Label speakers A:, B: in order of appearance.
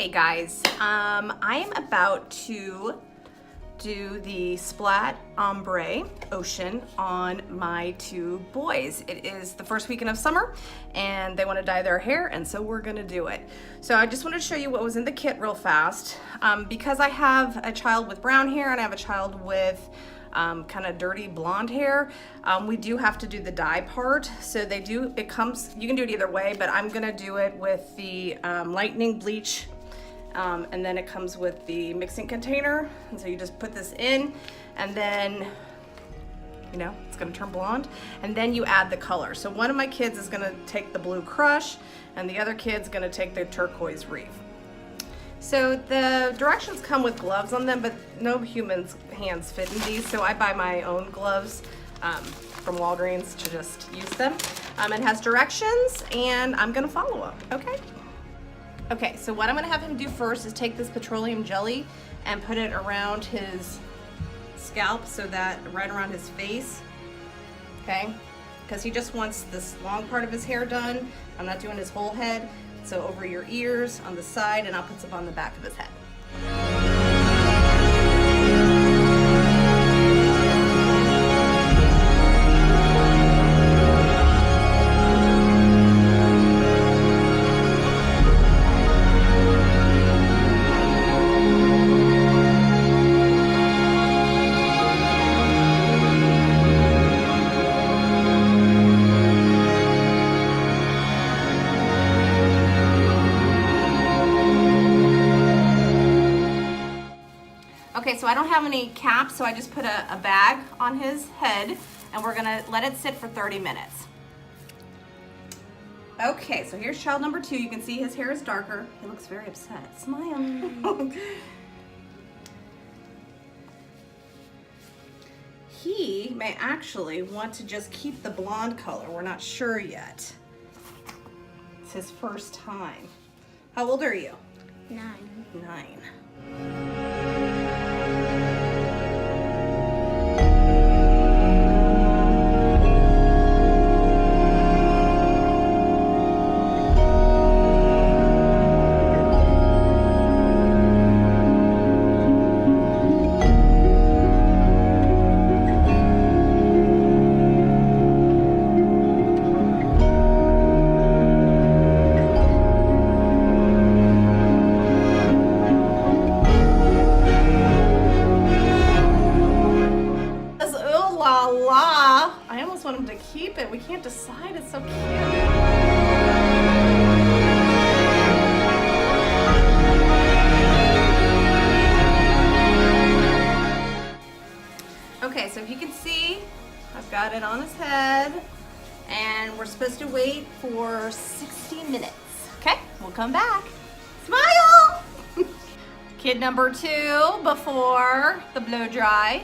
A: Hey guys, I am about to do the Splat Ombré Ocean on my two boys. It is the first weekend of summer and they want to dye their hair, and so we're gonna do it. So I just wanted to show you what was in the kit real fast. Because I have a child with brown hair and I have a child with kind of dirty blonde hair, we do have to do the dye part. So it comes, you can do it either way, but I'm gonna do it with the lightning bleach. And then it comes with the mixing container. And so you just put this in and then, you know, it's gonna turn blonde. And then you add the color. So one of my kids is gonna take the blue crush and the other kid's gonna take the turquoise reef. So the directions come with gloves on them, but no human's hands fit in these. So I buy my own gloves from Walgreens to just use them. It has directions and I'm gonna follow them, okay? Okay, so what I'm gonna have him do first is take this petroleum jelly and put it around his scalp, so that right around his face, okay? Because he just wants this long part of his hair done. I'm not doing his whole head. So over your ears, on the side, and I'll put some on the back of his head. Okay, so I don't have any caps, so I just put a bag on his head, and we're gonna let it sit for 30 minutes. Okay, so here's child number 2. You can see his hair is darker. He looks very upset. Smile. He may actually want to just keep the blonde color. We're not sure yet. It's his first time. How old are you?
B: 9.
A: 9. I almost want him to keep it. We can't decide. It's so cute. Okay, so if you can see, I've got it on his head, and we're supposed to wait for 60 minutes. Okay, we'll come back. Smile! Kid number 2 before the blow dry.